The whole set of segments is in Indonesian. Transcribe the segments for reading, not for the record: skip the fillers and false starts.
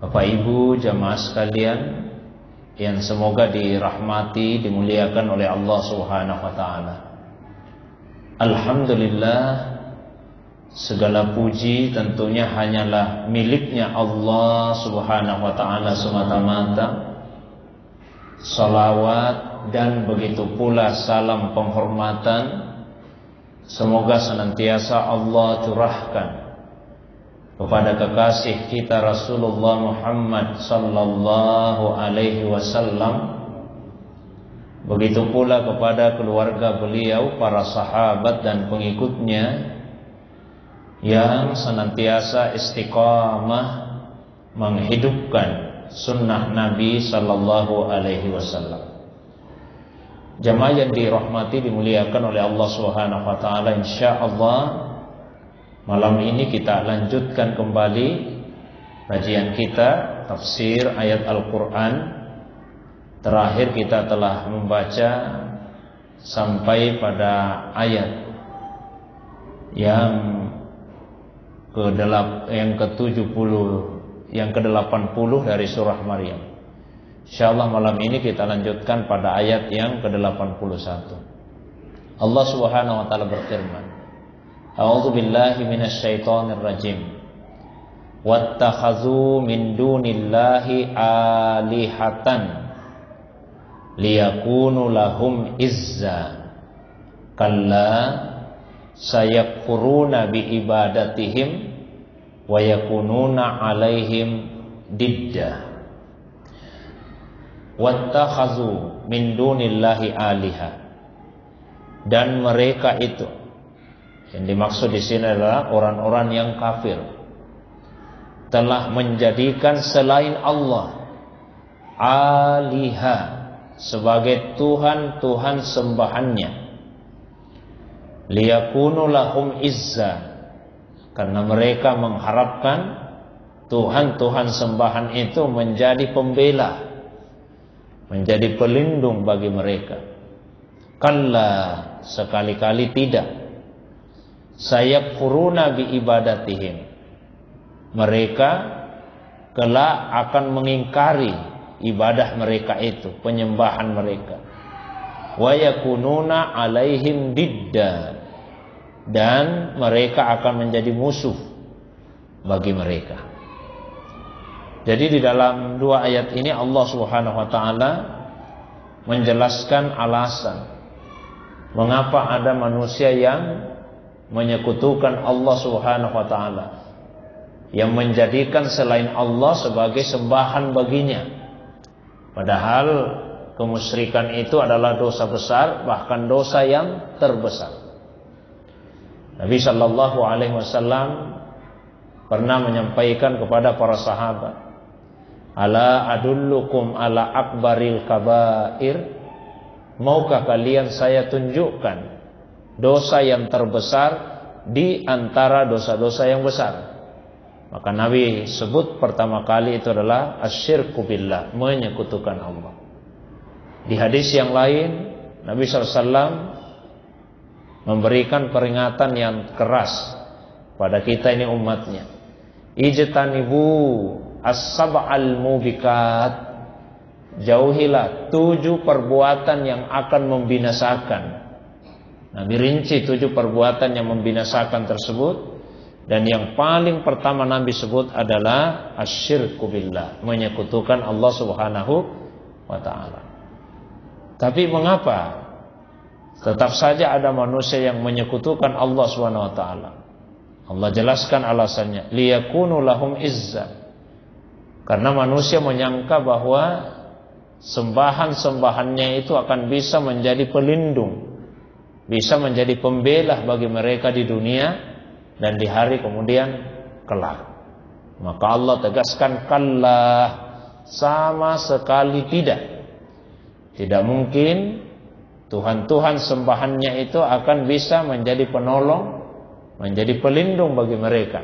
Bapak Ibu jamaah sekalian yang semoga dirahmati, dimuliakan oleh Allah Subhanahu wa taala. Alhamdulillah, segala puji tentunya hanyalah miliknya Allah Subhanahu wa taala semata-mata. Salawat dan begitu pula salam penghormatan semoga senantiasa Allah curahkan kepada kekasih kita Rasulullah Muhammad sallallahu alaihi wasallam, begitu pula kepada keluarga beliau, para sahabat dan pengikutnya yang senantiasa istiqamah menghidupkan sunnah Nabi sallallahu alaihi wasallam. Jamaah yang dirahmati, dimuliakan oleh Allah Subhanahu wa taala, insyaallah malam ini kita lanjutkan kembali kajian kita tafsir ayat Al-Quran. Terakhir kita telah membaca sampai pada ayat yang ke-80 dari surah Maryam. Insyaallah malam ini kita lanjutkan pada ayat yang ke-81. Allah Subhanahu wa taala berfirman, A'udzu billahi minasyaitonir rajim. Wattakhazu min dunillahi alihatan liyakunu lahum izza. Kalla sayakfuruna biibadatihim wa yakununa alaihim didda. Wattakhazu min dunillahi aliha. Dan mereka itu, yang dimaksud di sini adalah orang-orang yang kafir, telah menjadikan selain Allah aliha sebagai Tuhan-Tuhan sembahannya. Liyakunu lahum izza, karena mereka mengharapkan Tuhan-Tuhan sembahan itu menjadi pembela, menjadi pelindung bagi mereka. Kalla, sekali-kali tidak. Sayakfuruna biibadatihim, mereka kelak akan mengingkari ibadah mereka itu, penyembahan mereka. Wa yakununa alaihim didda, dan mereka akan menjadi musuh bagi mereka. Jadi di dalam dua ayat ini Allah Subhanahu wa taala menjelaskan alasan mengapa ada manusia yang menyekutukan Allah Subhanahu wa taala, yang menjadikan selain Allah sebagai sembahan baginya. Padahal kemusyrikan itu adalah dosa besar, bahkan dosa yang terbesar. Nabi sallallahu alaihi wasallam pernah menyampaikan kepada para sahabat, Ala adullukum ala akbaril kabair, maukah kalian saya tunjukkan dosa yang terbesar di antara dosa-dosa yang besar? Maka Nabi sebut pertama kali itu adalah asyirku billah, menyekutukan Allah. Di hadis yang lain Nabi SAW memberikan peringatan yang keras pada kita ini umatnya. Ijtanibu as-sab'al mubikat, jauhilah 7 perbuatan yang akan membinasakan. Nabi rinci 7 perbuatan yang membinasakan tersebut, dan yang paling pertama Nabi sebut adalah asyirku billah, menyekutukan Allah Subhanahu wa taala. Tapi mengapa tetap saja ada manusia yang menyekutukan Allah Subhanahu wa taala? Allah jelaskan alasannya, liyakunu lahum izza. Karena manusia menyangka bahwa sembahan-sembahannya itu akan bisa menjadi pelindung, bisa menjadi pembela bagi mereka di dunia dan di hari kemudian kelak. Maka Allah tegaskan, kallah, sama sekali tidak. Tidak mungkin Tuhan-Tuhan sembahannya itu akan bisa menjadi penolong, menjadi pelindung bagi mereka.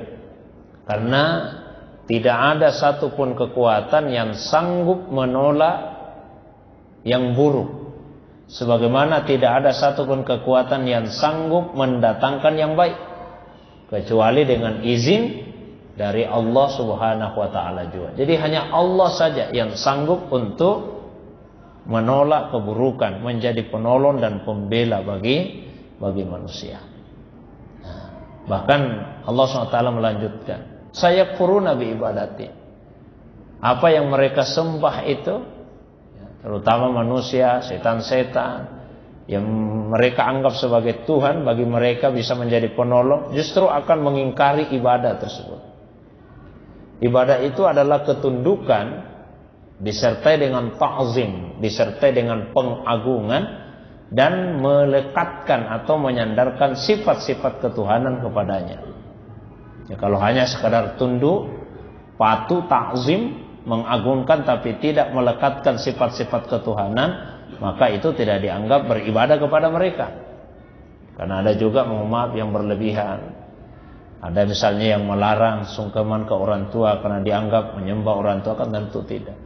Karena tidak ada satupun kekuatan yang sanggup menolak yang buruk, sebagaimana tidak ada satupun kekuatan yang sanggup mendatangkan yang baik, kecuali dengan izin dari Allah Subhanahu wa taala juga. Jadi hanya Allah saja yang sanggup untuk menolak keburukan, menjadi penolong dan pembela bagi manusia. Bahkan Allah SWT melanjutkan, sayakfuruna bi ibadati. Apa yang mereka sembah itu, terutama manusia, setan-setan yang mereka anggap sebagai Tuhan, bagi mereka bisa menjadi penolong, justru akan mengingkari ibadah tersebut. Ibadah itu adalah ketundukan disertai dengan ta'zim, disertai dengan pengagungan, dan melekatkan atau menyandarkan sifat-sifat ketuhanan kepadanya. Ya, kalau hanya sekadar tunduk, patuh, ta'zim, mengagungkan tapi tidak melekatkan sifat-sifat ketuhanan, maka itu tidak dianggap beribadah kepada mereka. Karena ada juga, mohon maaf, yang berlebihan. Ada misalnya yang melarang sungkeman ke orang tua karena dianggap menyembah orang tua, kan tentu tidak.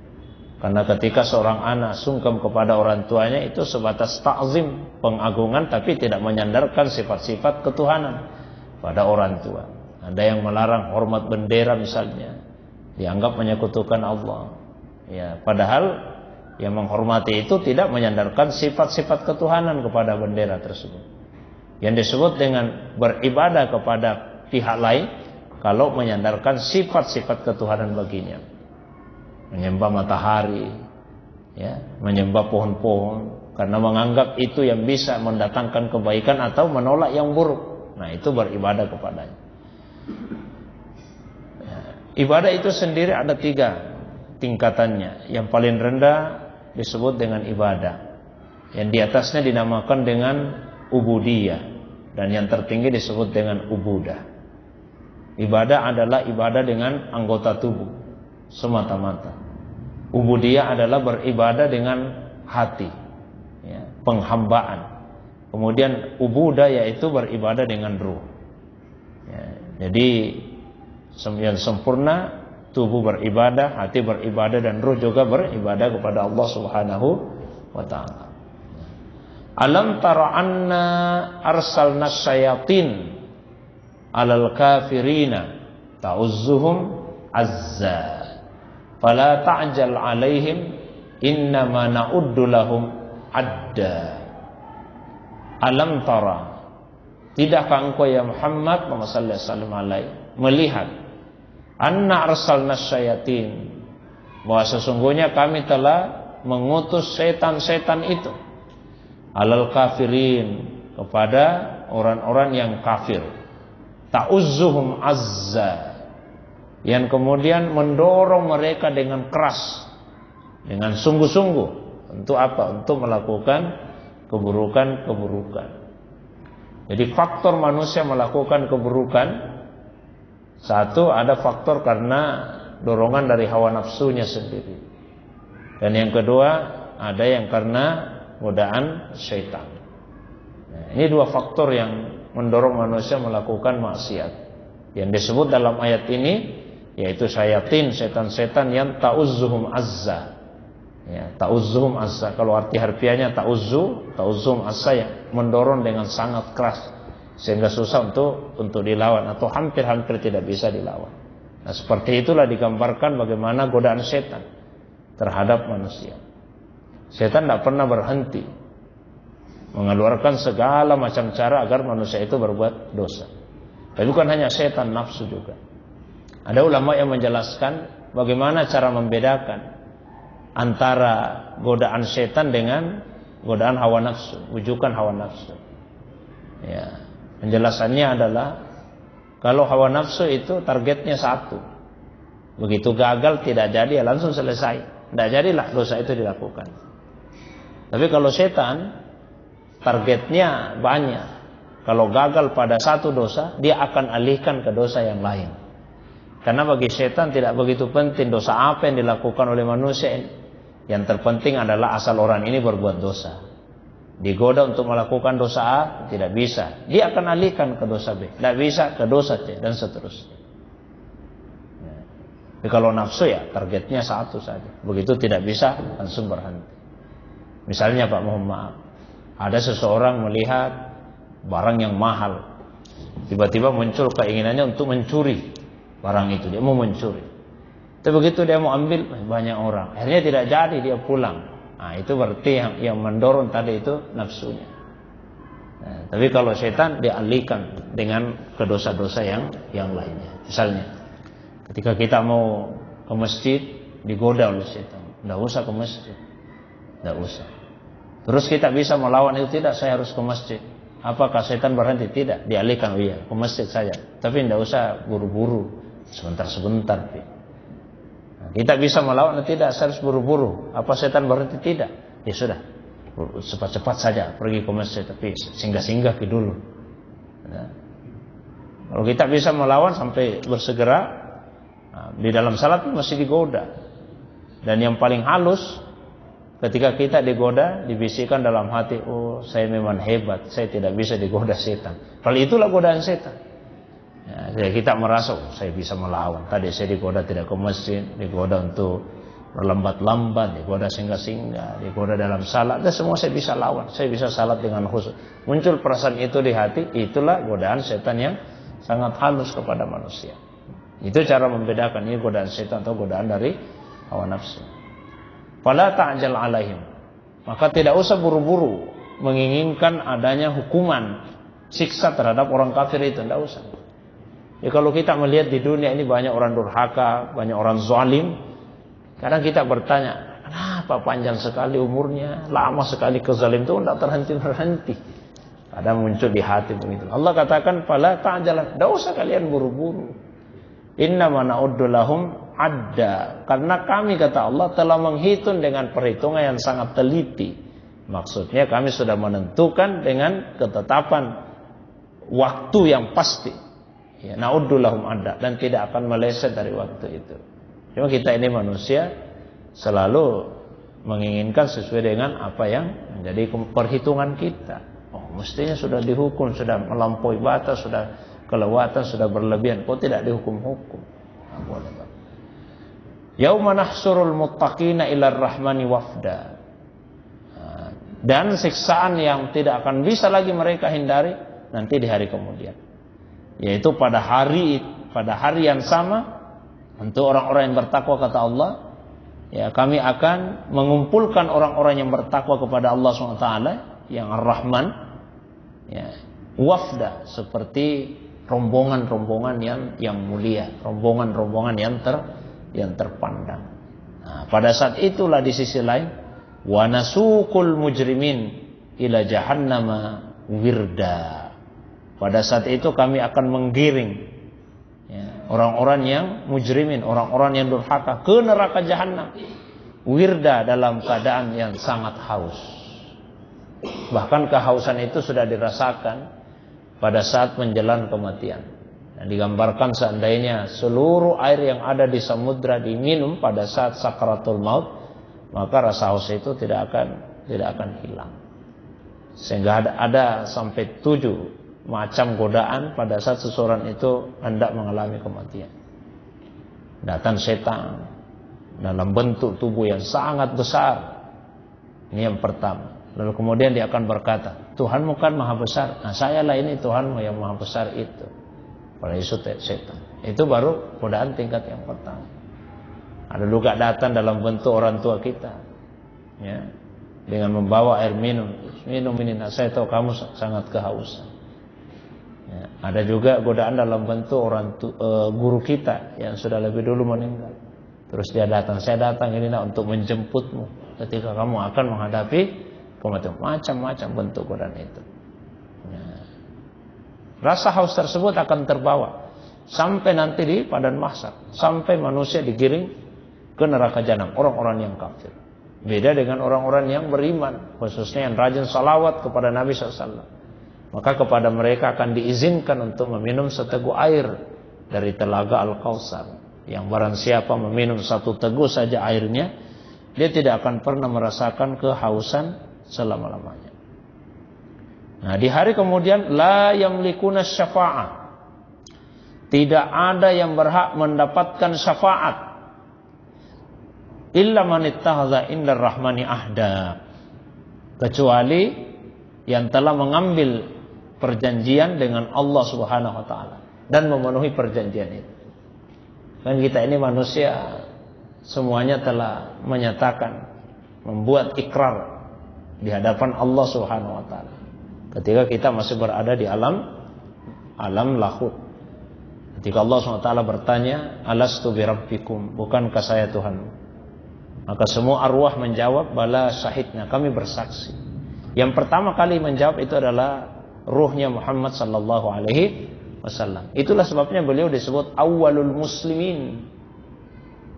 Karena ketika seorang anak sungkem kepada orang tuanya, itu sebatas ta'zim, pengagungan, tapi tidak menyandarkan sifat-sifat ketuhanan pada orang tua. Ada yang melarang hormat bendera misalnya, dianggap menyekutukan Allah. Ya, padahal yang menghormati itu tidak menyandarkan sifat-sifat ketuhanan kepada bendera tersebut. Yang disebut dengan beribadah kepada pihak lain kalau menyandarkan sifat-sifat ketuhanan baginya. Menyembah matahari, ya, menyembah pohon-pohon karena menganggap itu yang bisa mendatangkan kebaikan atau menolak yang buruk. Nah, itu beribadah kepadanya. Ya, ibadah itu sendiri ada 3 tingkatannya. Yang paling rendah disebut dengan ibadah, yang di atasnya dinamakan dengan ubudiyah, dan yang tertinggi disebut dengan ubudah. Ibadah adalah ibadah dengan anggota tubuh semata-mata. Ubudiyah adalah beribadah dengan hati, ya, penghambaan. Kemudian ubudah yaitu beribadah dengan ruh. Ya, jadi yang sempurna, tubuh beribadah, hati beribadah, dan ruh juga beribadah kepada Allah Subhanahu wa ta'ala. Alam tara anna arsalna syayatin alal kafirina ta'uzzuhum azza fala ta'jal alaihim innama na'uddu lahum adda. Alam tara, tidakkah engkau ya Muhammad sallallahu alaihi wasallam melihat anna arsalna syayatin, bahwa sesungguhnya kami telah mengutus setan-setan itu alal kafirin, kepada orang-orang yang kafir, ta'uzzuhum azza, yang kemudian mendorong mereka dengan keras, dengan sungguh-sungguh. Untuk apa? Untuk melakukan keburukan-keburukan. Jadi faktor manusia melakukan keburukan, satu, ada faktor karena dorongan dari hawa nafsunya sendiri. Dan yang kedua, ada yang karena godaan syaitan. Nah, ini 2 faktor yang mendorong manusia melakukan maksiat, yang disebut dalam ayat ini yaitu syayatin, setan-setan yang ta'uzzuhum azza. Ya, ta'uzzuhum azza, kalau arti harfiahnya ta'uzzum azza, ya, mendorong dengan sangat keras sehingga susah untuk dilawan atau hampir-hampir tidak bisa dilawan. Nah, seperti itulah digambarkan bagaimana godaan setan terhadap manusia. Setan tidak pernah berhenti mengeluarkan segala macam cara agar manusia itu berbuat dosa. Tapi bukan hanya setan, nafsu juga. Ada ulama yang menjelaskan bagaimana cara membedakan antara godaan setan dengan godaan hawa nafsu, wujukan hawa nafsu. Ya, penjelasannya adalah kalau hawa nafsu itu targetnya satu, begitu gagal tidak jadi ya langsung selesai, tidak jadilah dosa itu dilakukan. Tapi kalau setan targetnya banyak, kalau gagal pada satu dosa dia akan alihkan ke dosa yang lain. Karena bagi setan tidak begitu penting dosa apa yang dilakukan oleh manusia ini. Yang terpenting adalah asal orang ini berbuat dosa. Digoda untuk melakukan dosa A, tidak bisa, dia akan alihkan ke dosa B. Tidak bisa ke dosa C, dan seterusnya. Tapi kalau nafsu ya targetnya satu saja. Begitu tidak bisa langsung berhenti. Misalnya Pak, mohon maaf, ada seseorang melihat barang yang mahal, tiba-tiba muncul keinginannya untuk mencuri. barang itu, dia mau mencuri. Tapi begitu dia mau ambil, banyak orang, akhirnya tidak jadi, dia pulang. Nah, itu berarti yang mendorong tadi itu nafsunya. Nah, tapi kalau setan dialihkan dengan ke dosa-dosa yang lainnya. Misalnya, ketika kita mau ke masjid, digoda oleh setan, tidak usah ke masjid, tidak usah. Terus kita bisa melawan itu, tidak, saya harus ke masjid. Apakah setan berhenti? Tidak, dialihkan, oh iya, ke masjid saja. Tapi tidak usah buru-buru, sebentar-sebentar. Nah, kita bisa melawan, tidak, saya harus buru-buru. Apa setan berhenti? Tidak. Ya sudah, cepat-cepat saja pergi ke masjid, tapi singgah-singgah ke dulu. Nah, kalau kita bisa melawan sampai bersegera, nah, di dalam salat masih digoda. Dan yang paling halus, ketika kita digoda, dibisikkan dalam hati, oh saya memang hebat, saya tidak bisa digoda setan. Kalau itulah godaan setan. Ya, kita merasa, oh, saya bisa melawan. Tadi saya digoda tidak ke masjid, digoda untuk berlambat-lambat, digoda singgah-singgah, digoda dalam salat, dan semua saya bisa lawan. Saya bisa salat dengan khusyuk. Muncul perasaan itu di hati, itulah godaan setan yang sangat halus kepada manusia. Itu cara membedakan ini godaan setan atau godaan dari hawa nafsu. Fala ta'jal alaihim. Maka tidak usah buru-buru menginginkan adanya hukuman siksa terhadap orang kafir itu, tidak usah. Ya, kalau kita melihat di dunia ini banyak orang durhaka, banyak orang zalim, kadang kita bertanya, kenapa panjang sekali umurnya, lama sekali kezalim itu tidak terhenti-henti. Kadang muncul di hati begitu. Allah katakan, fala ta'jal, tidak usah kalian buru-buru. Innama na'uddu lahum adda, karena kami, kata Allah, telah menghitung dengan perhitungan yang sangat teliti. Maksudnya kami sudah menentukan dengan ketetapan waktu yang pasti. Ya, na'uddu lahum adda, dan tidak akan meleset dari waktu itu. Cuma kita ini manusia selalu menginginkan sesuai dengan apa yang menjadi perhitungan kita. Oh, mestinya sudah dihukum, sudah melampaui batas, sudah kelewatan, sudah berlebihan, kok tidak dihukum-hukum? Nah, boleh. Yauma nahsurul muttaqina ilar rahmani wafda. Dan siksaan yang tidak akan bisa lagi mereka hindari nanti di hari kemudian, yaitu pada hari yang sama untuk orang-orang yang bertakwa, kata Allah, ya, kami akan mengumpulkan orang-orang yang bertakwa kepada Allah SWT yang Ar-Rahman, ya, wafda, seperti rombongan-rombongan yang mulia, rombongan-rombongan yang terpandang. Nah, pada saat itulah di sisi lain, wa nasuqul mujrimin ila jahannama wirda. Pada saat itu kami akan menggiring, ya, orang-orang yang mujrimin, orang-orang yang durhaka ke neraka jahanam, wirda, dalam keadaan yang sangat haus. Bahkan kehausan itu sudah dirasakan pada saat menjelang kematian. Dan digambarkan seandainya seluruh air yang ada di samudra diminum pada saat sakaratul maut, maka rasa haus itu tidak akan hilang. Sehingga ada sampai 7 macam godaan pada saat seseorang itu hendak mengalami kematian. Datang setan dalam bentuk tubuh yang sangat besar. Ini yang pertama. Lalu kemudian dia akan berkata, Tuhanmu kan maha besar. Nah, sayalah ini Tuhanmu yang maha besar itu. Pada isu setan. Itu baru godaan tingkat yang pertama. Ada juga datang dalam bentuk orang tua kita, ya, dengan membawa air minum ini. Nah, saya tahu kamu sangat kehausan. Ya, ada juga godaan dalam bentuk guru kita yang sudah lebih dulu meninggal. Terus dia datang, saya datang ini untuk menjemputmu ketika kamu akan menghadapi kematian. Macam-macam bentuk godaan itu. Rasa haus tersebut akan terbawa sampai nanti di padang mahsyar, sampai manusia digiring ke neraka jahanam, orang-orang yang kafir. Beda dengan orang-orang yang beriman, khususnya yang rajin salawat kepada Nabi SAW. Maka kepada mereka akan diizinkan untuk meminum seteguk air dari telaga Al-Kautsar, yang barang siapa meminum 1 teguk saja airnya, dia tidak akan pernah merasakan kehausan selama-lamanya. Nah, di hari kemudian, la yamlikuna syafa'ah, tidak ada yang berhak mendapatkan syafaat, illa man ittakhadha indar rahmani ahda, kecuali yang telah mengambil perjanjian dengan Allah Subhanahu wa taala dan memenuhi perjanjian itu. Kan kita ini manusia semuanya telah menyatakan, membuat ikrar di hadapan Allah Subhanahu wa taala. Ketika kita masih berada di alam lahut. Ketika Allah SWT bertanya, alastu birabbikum, bukankah saya Tuhan? Maka semua arwah menjawab, bala syahidna, kami bersaksi. Yang pertama kali menjawab itu adalah ruhnya Muhammad sallallahu alaihi wasallam. Itulah sebabnya beliau disebut awwalul muslimin.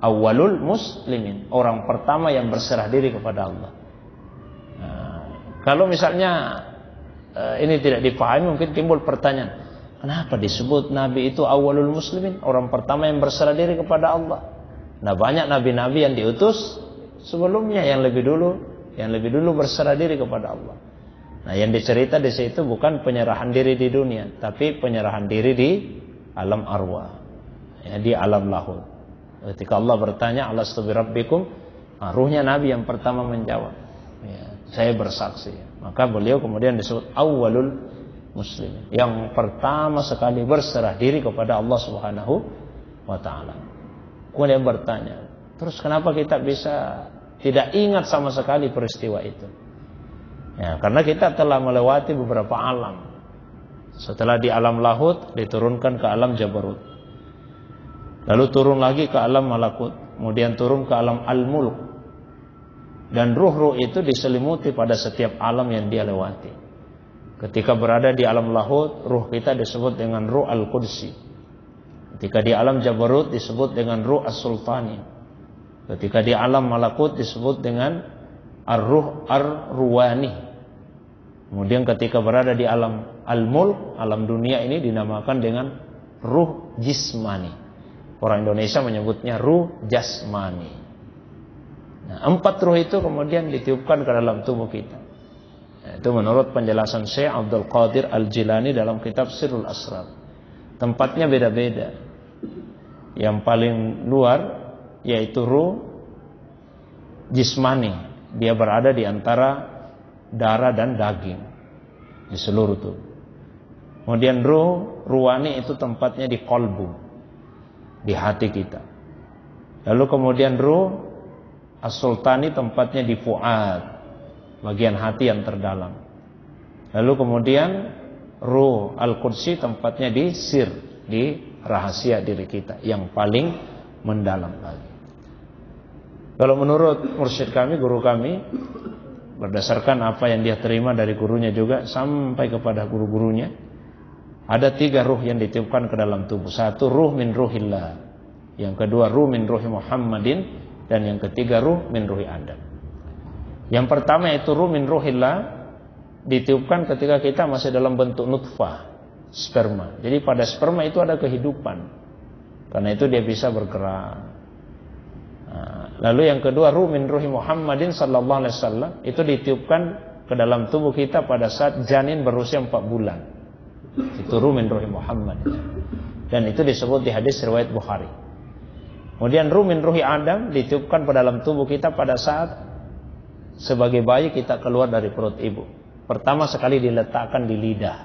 Awwalul muslimin, orang pertama yang berserah diri kepada Allah. Nah, kalau misalnya ini tidak dipahami, mungkin timbul pertanyaan, kenapa disebut Nabi itu awalul muslimin, orang pertama yang berserah diri kepada Allah? Nah, banyak nabi-nabi yang diutus sebelumnya yang lebih dulu berserah diri kepada Allah. Nah, yang dicerita di situ bukan penyerahan diri di dunia, tapi penyerahan diri di alam arwah, ya, di alam lahut. Ketika Allah bertanya, alastu birabbikum, ruhnya Nabi yang pertama menjawab, ya, saya bersaksi. Maka beliau kemudian disebut awalul muslim, yang pertama sekali berserah diri kepada Allah Subhanahu wa taala. Kemudian bertanya, terus kenapa kita bisa tidak ingat sama sekali peristiwa itu? Ya, karena kita telah melewati beberapa alam. Setelah di alam lahut diturunkan ke alam jabarut, lalu turun lagi ke alam malakut, kemudian turun ke alam al-mulk. Dan ruh-ruh itu diselimuti pada setiap alam yang dia lewati. Ketika berada di alam lahut, ruh kita disebut dengan ruh al-qudsi. Ketika di alam jabarut disebut dengan ruh as-sultani. Ketika di alam malakut disebut dengan ar-ruh ar-ruwani. Kemudian ketika berada di alam al-mulk, alam dunia ini dinamakan dengan ruh jismani. Orang Indonesia menyebutnya ruh jasmani. Nah, 4 ruh itu kemudian ditiupkan ke dalam tubuh kita. Itu menurut penjelasan Syekh Abdul Qadir Al-Jilani dalam kitab Sirrul Asrar. Tempatnya beda-beda. Yang paling luar yaitu ruh jismani. Dia berada di antara darah dan daging di seluruh tubuh. Kemudian ruh ruwani itu tempatnya di kolbu, di hati kita. Lalu kemudian ruh as-sultani tempatnya di fuad, bagian hati yang terdalam. Lalu kemudian ruh al-qudsi tempatnya di sir, di rahasia diri kita yang paling mendalam lagi. Kalau menurut mursyid kami, guru kami, berdasarkan apa yang dia terima dari gurunya juga sampai kepada guru-gurunya, ada 3 ruh yang ditiupkan ke dalam tubuh. 1 ruh min ruhillah, yang kedua ruh min ruhi Muhammadin, dan yang ketiga ruh min ruhi Adam. Yang pertama itu ruh min ruhillah ditiupkan ketika kita masih dalam bentuk nutfah, sperma. Jadi pada sperma itu ada kehidupan, karena itu dia bisa bergerak. Lalu yang kedua ruh min ruhi Muhammadin sallallahu alaihi wasallam itu ditiupkan ke dalam tubuh kita pada saat janin berusia 4 bulan. Itu ruh min ruhi Muhammad. Dan itu disebut di hadis riwayat Bukhari. Kemudian ruh min ruhi Adam ditiupkan ke dalam tubuh kita pada saat sebagai bayi kita keluar dari perut ibu. Pertama sekali diletakkan di lidah.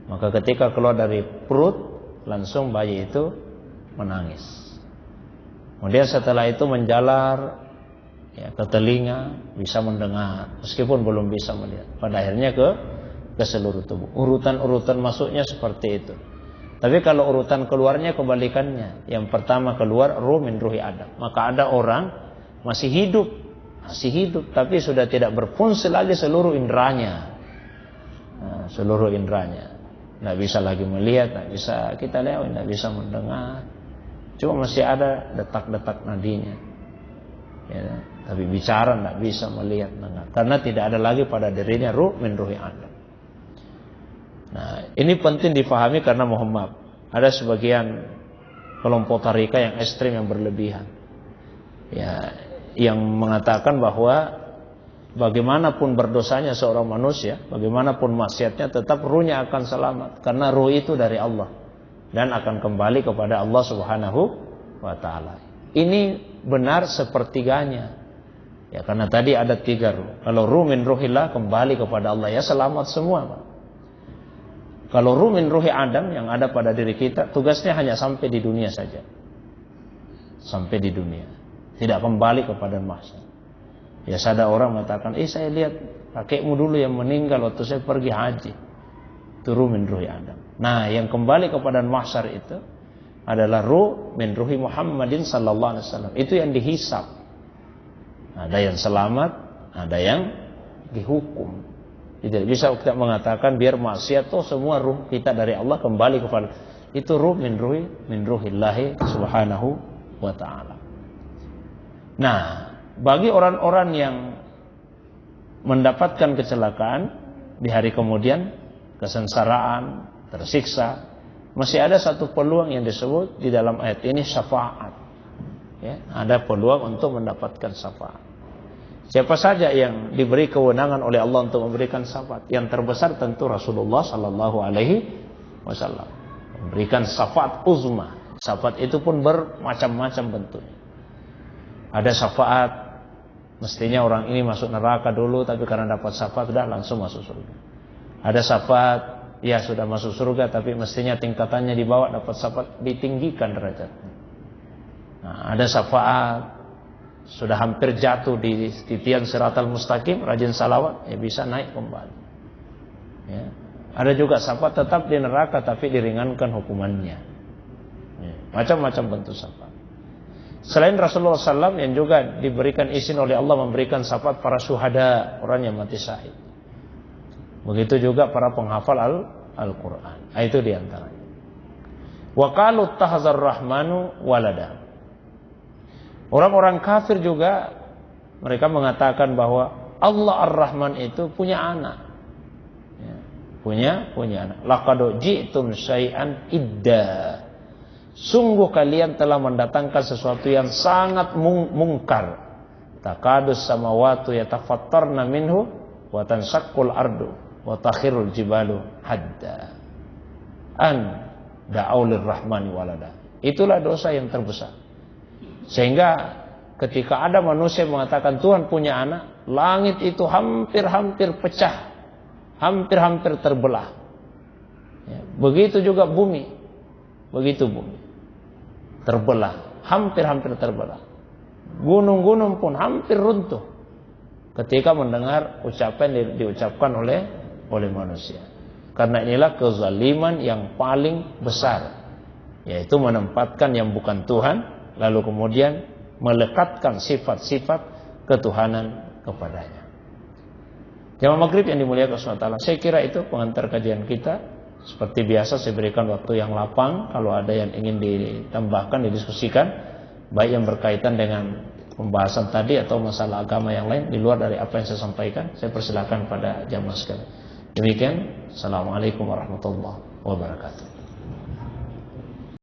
Maka ketika keluar dari perut, langsung bayi itu menangis. Kemudian setelah itu menjalar ya, ke telinga, bisa mendengar meskipun belum bisa melihat. Pada akhirnya ke seluruh tubuh. Urutan-urutan masuknya seperti itu. Tapi kalau urutan keluarnya kebalikannya. Yang pertama keluar ruh min ruhi Adam. Maka ada orang masih hidup tapi sudah tidak berfungsi lagi seluruh indranya. Seluruh indranya. Tidak bisa lagi melihat, tidak bisa kita lihat, tidak bisa mendengar. Cuma masih ada detak-detak nadinya, ya, tapi bicara tidak bisa melihat, dengar, karena tidak ada lagi pada dirinya ruh min ruhi Adam. Nah, ini penting difahami karena mohon maaf, ada sebagian kelompok tarika yang ekstrim, yang berlebihan, ya, yang mengatakan bahwa bagaimanapun berdosanya seorang manusia, bagaimanapun maksiatnya, tetap ruhnya akan selamat karena ruh itu dari Allah dan akan kembali kepada Allah Subhanahu wa taala. Ini benar sepertiganya. Ya, karena tadi ada 3 ruh. Kalau ruh min ruhillah kembali kepada Allah, ya selamat semua, Pak. Kalau ruh min ruhi Adam yang ada pada diri kita, tugasnya hanya sampai di dunia saja. sampai di dunia, tidak kembali ke padang mahsyar. Biasa ada orang mengatakan, saya lihat kakekmu dulu yang meninggal waktu saya pergi haji, turun min ruhi Adam. Nah, yang kembali ke padang mahsyar itu adalah ruh min ruhi Muhammadin sallallahu alaihi wasallam. Itu yang dihisab. Ada yang selamat, ada yang dihukum. Tidak bisa kita mengatakan biar maksiat tuh semua ruh kita dari Allah kembali kepada itu ruh min ruhillahi subhanahu wa ta'ala. Nah, bagi orang-orang yang mendapatkan kecelakaan di hari kemudian, kesengsaraan, tersiksa, masih ada satu peluang yang disebut di dalam ayat ini syafaat. Ya, ada peluang untuk mendapatkan syafaat. Siapa saja yang diberi kewenangan oleh Allah untuk memberikan syafaat? Yang terbesar tentu Rasulullah sallallahu alaihi wasallam. Memberikan syafaat uzma. Syafaat itu pun bermacam-macam bentuknya. Ada syafaat mestinya orang ini masuk neraka dulu, tapi karena dapat syafaat sudah langsung masuk surga. Ada syafaat ya sudah masuk surga, tapi mestinya tingkatannya di bawah, dapat syafaat ditinggikan derajatnya. Nah, ada syafaat sudah hampir jatuh di titian siratal mustaqim, rajin salawat, ya bisa naik kembali. Ya. Ada juga syafaat tetap di neraka tapi diringankan hukumannya. Ya. Macam-macam bentuk syafaat. Selain Rasulullah SAW yang juga diberikan izin oleh Allah memberikan syafaat para syuhada, orang yang mati syahid. Begitu juga para penghafal Al-Quran. Itu diantaranya. Wa qalu tahzar rahmanu walada. Orang-orang kafir juga mereka mengatakan bahwa Allah Ar-Rahman itu punya anak. Ya, punya anak. Laqad ji'tum syai'an idda. Sungguh kalian telah mendatangkan sesuatu yang sangat mungkar. Takadus samawati yatafattarna minhu wa tansaqqul ardu wa takhirul jibalu hadda. An da'u lirrahmani walada. Itulah dosa yang terbesar. Sehingga ketika ada manusia mengatakan Tuhan punya anak, langit itu hampir-hampir pecah, hampir-hampir terbelah. Ya, begitu juga bumi, terbelah, hampir-hampir terbelah. Gunung-gunung pun hampir runtuh ketika mendengar ucapan diucapkan oleh manusia. Karena inilah kezaliman yang paling besar, yaitu menempatkan yang bukan Tuhan, lalu kemudian melekatkan sifat-sifat ketuhanan kepadanya. Jamaah maghrib yang dimuliakan Allah SWT, saya kira itu pengantar kajian kita. Seperti biasa saya berikan waktu yang lapang kalau ada yang ingin ditambahkan, didiskusikan, baik yang berkaitan dengan pembahasan tadi atau masalah agama yang lain di luar dari apa yang saya sampaikan, saya persilakan pada jamaah sekalian. Demikian, assalamualaikum warahmatullahi wabarakatuh.